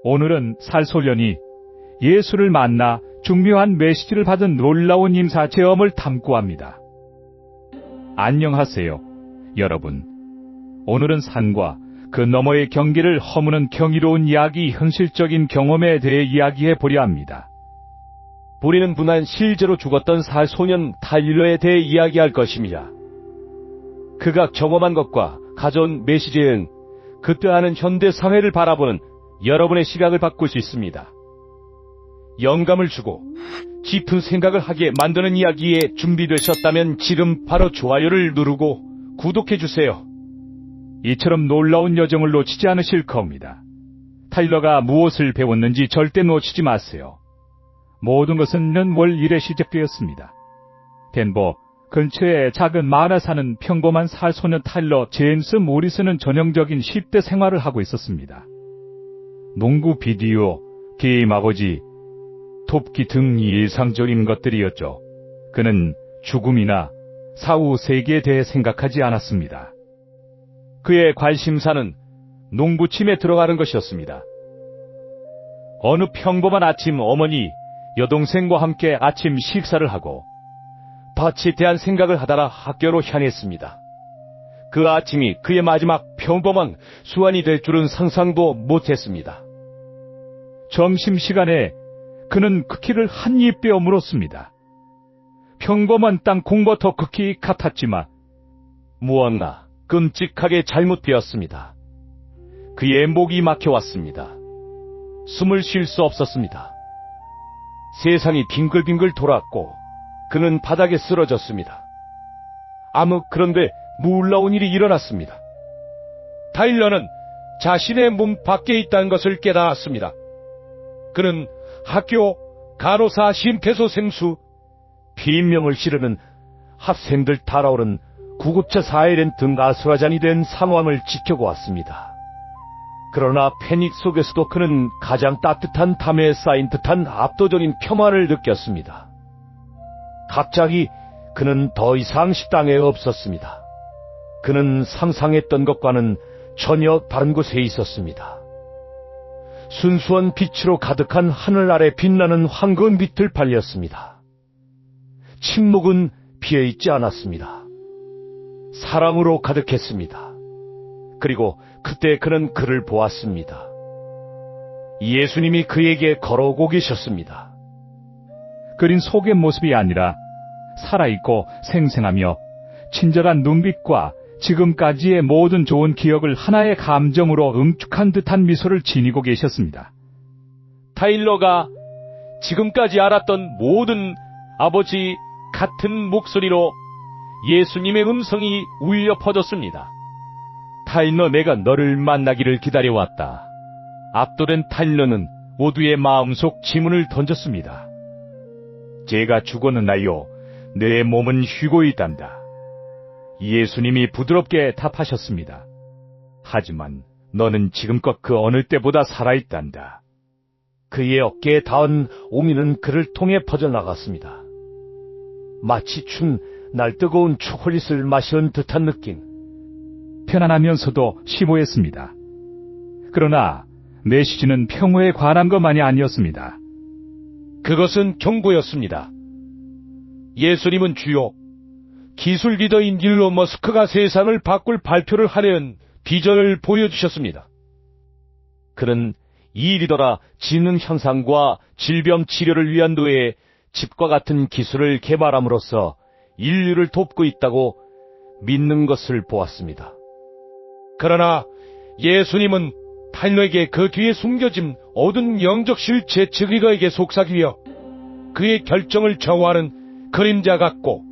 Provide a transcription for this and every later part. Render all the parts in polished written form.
오늘은 살소년이 예수를 만나 중요한 메시지를 받은 놀라운 임사 체험을 탐구합니다. 안녕하세요, 여러분. 오늘은 산과 그 너머의 경계를 허무는 경이로운 이야기, 현실적인 경험에 대해 이야기해 보려 합니다. 우리는 분한 실제로 죽었던 살소년 타일러에 대해 이야기할 것입니다. 그가 경험한 것과 가져온 메시지는 그때하는 현대 사회를 바라보는 여러분의 시각을 바꿀 수 있습니다. 영감을 주고 깊은 생각을 하게 만드는 이야기에 준비되셨다면 지금 바로 좋아요를 누르고 구독해주세요. 이처럼 놀라운 여정을 놓치지 않으실 겁니다. 타일러가 무엇을 배웠는지 절대 놓치지 마세요. 모든 것은 월 1에 시작되었습니다. 덴버 근처의 작은 마을에 사는 평범한 살소년 타일러 제임스 모리스는 전형적인 10대 생활을 하고 있었습니다. 농구, 비디오, 게임, 아버지, 돕기 등 일상적인 것들이었죠. 그는 죽음이나 사후 세계에 대해 생각하지 않았습니다. 그의 관심사는 농부침에 들어가는 것이었습니다. 어느 평범한 아침 어머니, 여동생과 함께 아침 식사를 하고 밭에 대한 생각을 하다가 학교로 향했습니다. 그 아침이 그의 마지막 평범한 수완이 될 줄은 상상도 못했습니다. 점심시간에 그는 쿠키를 한 입 베어 물었습니다. 평범한 땅콩버터 쿠키 같았지만 무언가 끔찍하게 잘못되었습니다. 그의 목이 막혀왔습니다. 숨을 쉴 수 없었습니다. 세상이 빙글빙글 돌았고 그는 바닥에 쓰러졌습니다. 그런데 놀라운 일이 일어났습니다. 타일러는 자신의 몸 밖에 있다는 것을 깨달았습니다. 그는 학교, 간호사, 심폐소생술, 비명을 지르는 학생들 달아오른 구급차 사이렌 등 아수라장이 된 상황을 지켜보았습니다. 그러나 패닉 속에서도 그는 가장 따뜻한 담에 쌓인 듯한 압도적인 평화를 느꼈습니다. 갑자기 그는 더 이상 식당에 없었습니다. 그는 상상했던 것과는 전혀 다른 곳에 있었습니다. 순수한 빛으로 가득한 하늘 아래 빛나는 황금빛을 발렸습니다. 침묵은 비어있지 않았습니다. 사랑으로 가득했습니다. 그리고 그때 그는 그를 보았습니다. 예수님이 그에게 걸어오고 계셨습니다. 그린 속의 모습이 아니라 살아있고 생생하며 친절한 눈빛과 지금까지의 모든 좋은 기억을 하나의 감정으로 응축한 듯한 미소를 지니고 계셨습니다. 타일러가 지금까지 알았던 모든 아버지 같은 목소리로 예수님의 음성이 울려 퍼졌습니다. 타일러, 내가 너를 만나기를 기다려왔다. 압도된 타일러는 모두의 마음속 질문을 던졌습니다. 제가 죽었나요? 내 몸은 쉬고 있단다. 예수님이 부드럽게 답하셨습니다. 하지만 너는 지금껏 그 어느 때보다 살아있단다. 그의 어깨에 닿은 오미는 그를 통해 퍼져나갔습니다. 마치 춘 날 뜨거운 초콜릿을 마시는 듯한 느낌. 편안하면서도 심오했습니다. 그러나 메시지는 평화에 관한 것만이 아니었습니다. 그것은 경고였습니다. 예수님은 주요 기술 리더인 일론 머스크가 세상을 바꿀 발표를 하려는 비전을 보여주셨습니다. 그는 이 리더라 지능 현상과 질병 치료를 위한 뇌의 칩과 같은 기술을 개발함으로써 인류를 돕고 있다고 믿는 것을 보았습니다. 그러나 예수님은 타일러에게 그 뒤에 숨겨진 어두운 영적 실체 즉 리더에게 속삭이며 그의 결정을 정화하는 그림자 같고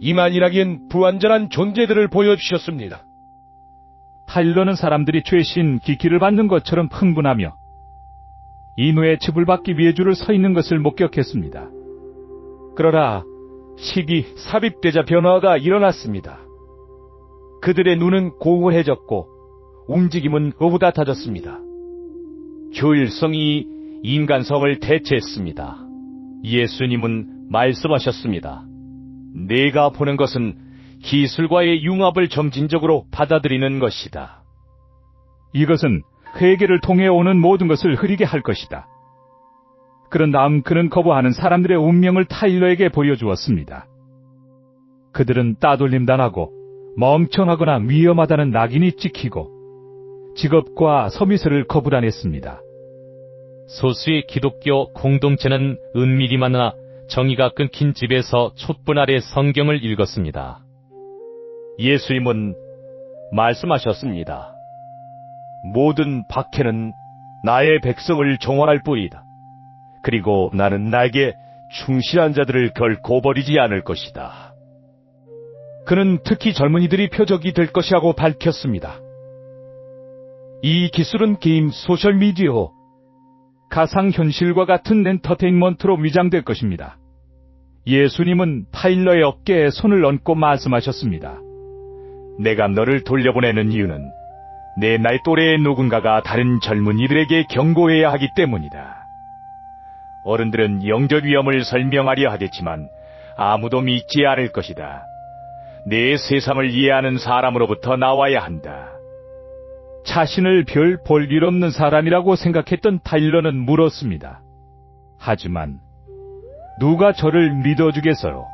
이만희라기엔 불완전한 존재들을 보여주셨습니다. 타일러는 사람들이 죄신 기기를 받는 것처럼 흥분하며 인후의 칩을 받기 위해 줄을 서 있는 것을 목격했습니다. 그러나 시기 삽입되자 변화가 일어났습니다. 그들의 눈은 공허해졌고 움직임은 어부다타졌습니다. 효율성이 인간성을 대체했습니다. 예수님은 말씀하셨습니다. 내가 보는 것은 기술과의 융합을 점진적으로 받아들이는 것이다. 이것은 회개를 통해 오는 모든 것을 흐리게 할 것이다. 그런 다음 그는 거부하는 사람들의 운명을 타일러에게 보여주었습니다. 그들은 따돌림당하고 멍청하거나 위험하다는 낙인이 찍히고 직업과 서미서를 거부당했습니다. 소수의 기독교 공동체는 은밀히 만나 정의가 끊긴 집에서 촛불 아래 성경을 읽었습니다. 예수님은 말씀하셨습니다. 모든 박해는 나의 백성을 정화할 뿐이다. 그리고 나는 나에게 충실한 자들을 결코 버리지 않을 것이다. 그는 특히 젊은이들이 표적이 될 것이라고 밝혔습니다. 이 기술은 게임, 소셜미디어, 가상현실과 같은 엔터테인먼트로 위장될 것입니다. 예수님은 타일러의 어깨에 손을 얹고 말씀하셨습니다. 내가 너를 돌려보내는 이유는 내 나이 또래의 누군가가 다른 젊은이들에게 경고해야 하기 때문이다. 어른들은 영적 위험을 설명하려 하겠지만 아무도 믿지 않을 것이다. 내 세상을 이해하는 사람으로부터 나와야 한다. 자신을 별 볼 일 없는 사람이라고 생각했던 타일러는 물었습니다. 하지만 누가 저를 믿어주겠어요?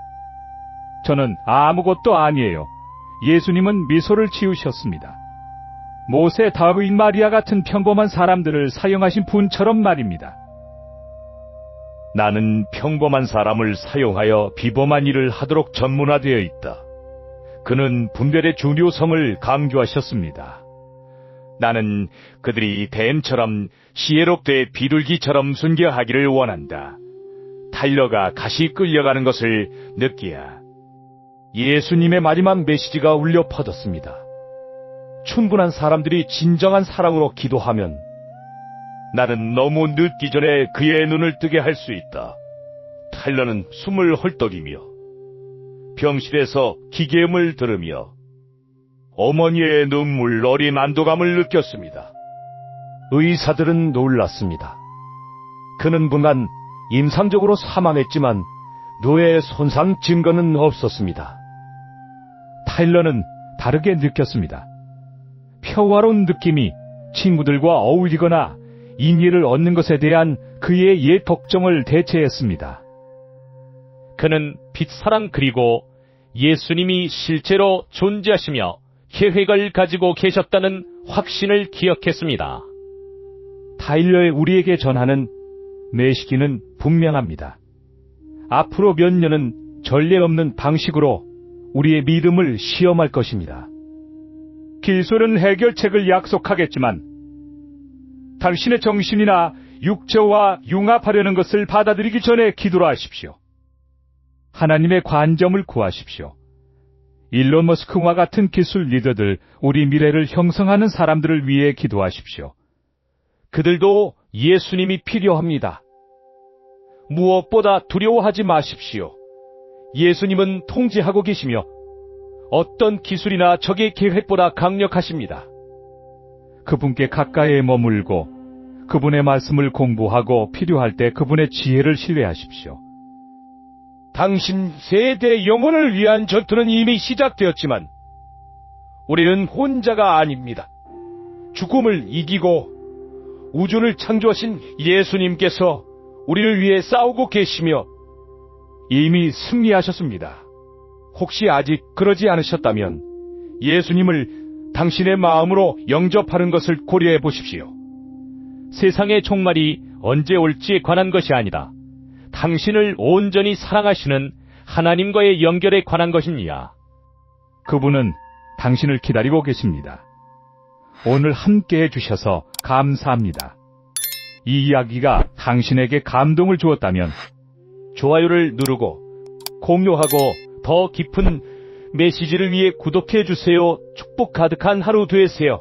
저는 아무것도 아니에요. 예수님은 미소를 지으셨습니다. 모세, 다윗, 마리아 같은 평범한 사람들을 사용하신 분처럼 말입니다. 나는 평범한 사람을 사용하여 비범한 일을 하도록 전문화되어 있다. 그는 분별의 중요성을 강조하셨습니다. 나는 그들이 댐처럼 시에롭대 비둘기처럼 순교하기를 원한다. 타일러가 가시 끌려가는 것을 느끼야. 예수님의 마지막 메시지가 울려 퍼졌습니다. 충분한 사람들이 진정한 사랑으로 기도하면 나는 너무 늦기 전에 그의 눈을 뜨게 할 수 있다. 타일러는 숨을 헐떡이며 병실에서 기계음을 들으며 어머니의 눈물, 어린 안도감을 느꼈습니다. 의사들은 놀랐습니다. 그는 분간 임상적으로 사망했지만 뇌의 손상 증거는 없었습니다. 타일러는 다르게 느꼈습니다. 평화로운 느낌이 친구들과 어울리거나 인의를 얻는 것에 대한 그의 옛 걱정을 대체했습니다. 그는 빛사랑 그리고 예수님이 실제로 존재하시며 계획을 가지고 계셨다는 확신을 기억했습니다. 타일러의 우리에게 전하는 메시지는 분명합니다. 앞으로 몇 년은 전례 없는 방식으로 우리의 믿음을 시험할 것입니다. 기술은 해결책을 약속하겠지만 당신의 정신이나 육체와 융합하려는 것을 받아들이기 전에 기도를 하십시오. 하나님의 관점을 구하십시오. 일론 머스크와 같은 기술 리더들, 우리 미래를 형성하는 사람들을 위해 기도하십시오. 그들도 예수님이 필요합니다. 무엇보다 두려워하지 마십시오. 예수님은 통제하고 계시며 어떤 기술이나 적의 계획보다 강력하십니다. 그분께 가까이에 머물고 그분의 말씀을 공부하고 필요할 때 그분의 지혜를 신뢰하십시오. 당신 세대 영혼을 위한 전투는 이미 시작되었지만 우리는 혼자가 아닙니다. 죽음을 이기고 우주를 창조하신 예수님께서 우리를 위해 싸우고 계시며 이미 승리하셨습니다. 혹시 아직 그러지 않으셨다면 예수님을 당신의 마음으로 영접하는 것을 고려해 보십시오. 세상의 종말이 언제 올지에 관한 것이 아니다. 당신을 온전히 사랑하시는 하나님과의 연결에 관한 것입니다. 그분은 당신을 기다리고 계십니다. 오늘 함께 해주셔서 감사합니다. 이 이야기가 당신에게 감동을 주었다면 좋아요를 누르고 공유하고 더 깊은 메시지를 위해 구독해 주세요. 축복 가득한 하루 되세요.